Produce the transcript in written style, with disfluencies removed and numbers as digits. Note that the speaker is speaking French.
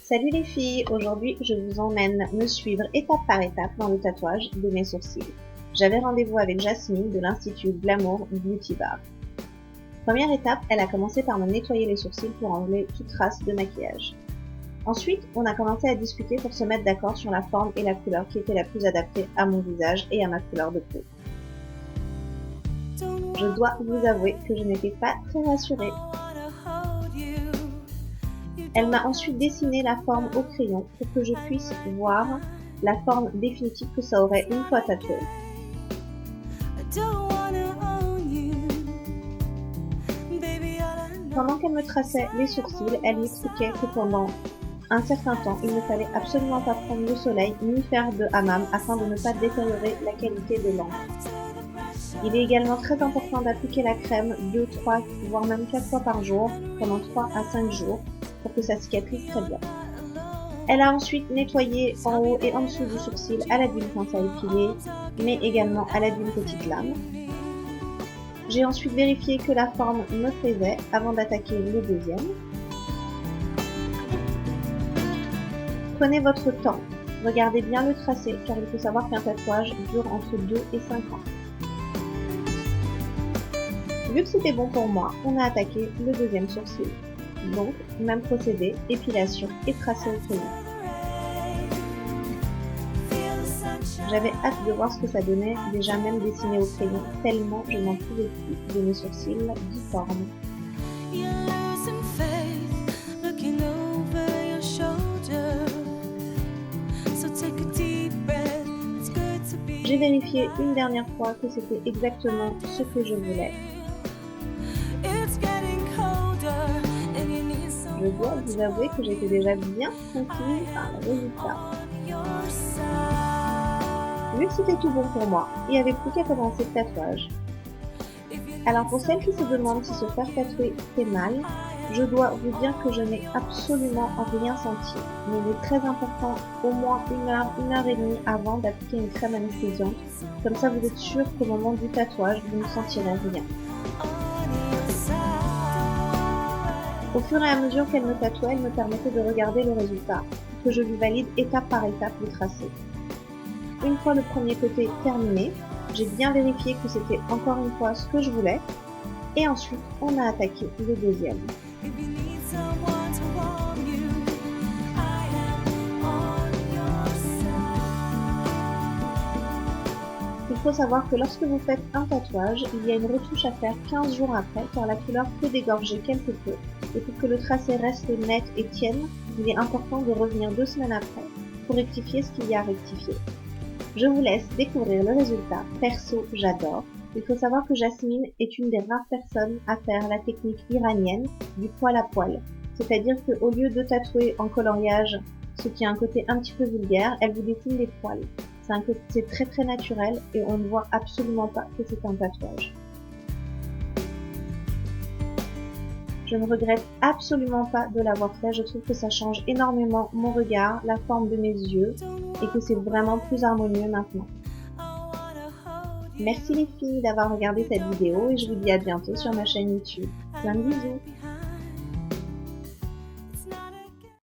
Salut les filles, aujourd'hui je vous emmène me suivre étape par étape dans le tatouage de mes sourcils. J'avais rendez-vous avec Jasmine de l'Institut Glamour Beauty Bar. Première étape, elle a commencé par me nettoyer les sourcils pour enlever toute trace de maquillage. Ensuite, on a commencé à discuter pour se mettre d'accord sur la forme et la couleur qui était la plus adaptée à mon visage et à ma couleur de peau. Je dois vous avouer que je n'étais pas très rassurée. Elle m'a ensuite dessiné la forme au crayon pour que je puisse voir la forme définitive que ça aurait une fois tatouée. Pendant qu'elle me traçait les sourcils, elle m'expliquait que pendant un certain temps, il ne fallait absolument pas prendre le soleil ni faire de hammam afin de ne pas détériorer la qualité de l'encre. Il est également très important d'appliquer la crème 2, 3, voire même 4 fois par jour pendant 3 à 5 jours pour que ça cicatrise très bien. Elle a ensuite nettoyé en haut et en dessous du sourcil à l'aide d'une pince à épiler, mais également à l'aide d'une petite lame. J'ai ensuite vérifié que la forme me plaisait avant d'attaquer le deuxième. Prenez votre temps, regardez bien le tracé car il faut savoir qu'un tatouage dure entre 2 et 5 ans. Vu que c'était bon pour moi, on a attaqué le deuxième sourcil. Donc, même procédé, épilation et tracé au crayon. J'avais hâte de voir ce que ça donnait, déjà même dessiné au crayon, tellement je n'en pouvais plus de mes sourcils difformes. J'ai vérifié une dernière fois que c'était exactement ce que je voulais. Je dois vous avouer que j'étais déjà bien tranquille par le résultat. Vu que c'était tout bon pour moi, il n'y avait plus qu'à commencer le tatouage. Alors pour celles qui se demandent si se faire tatouer fait mal, je dois vous dire que je n'ai absolument rien senti. Mais il est très important, au moins 1 heure et demie avant d'appliquer une crème anesthésiante. Comme ça vous êtes sûr qu'au moment du tatouage, vous ne sentirez rien. Au fur et à mesure qu'elle me tatouait, elle me permettait de regarder le résultat, pour que je lui valide étape par étape le tracé. Une fois le premier côté terminé, j'ai bien vérifié que c'était encore une fois ce que je voulais, et ensuite on a attaqué le deuxième. Il faut savoir que lorsque vous faites un tatouage, il y a une retouche à faire 15 jours après car la couleur peut dégorger quelque peu. Et pour que le tracé reste net et tienne, il est important de revenir 2 semaines après pour rectifier ce qu'il y a à rectifier. Je vous laisse découvrir le résultat. Perso, j'adore. Il faut savoir que Jasmine est une des rares personnes à faire la technique iranienne du poil à poil. C'est-à-dire qu'au lieu de tatouer en coloriage, ce qui a un côté un petit peu vulgaire, elle vous dessine des poils. C'est très très naturel et on ne voit absolument pas que c'est un tatouage. Je ne regrette absolument pas de l'avoir fait, je trouve que ça change énormément mon regard, la forme de mes yeux et que c'est vraiment plus harmonieux maintenant. Merci les filles d'avoir regardé cette vidéo et je vous dis à bientôt sur ma chaîne YouTube. Plein de bisous!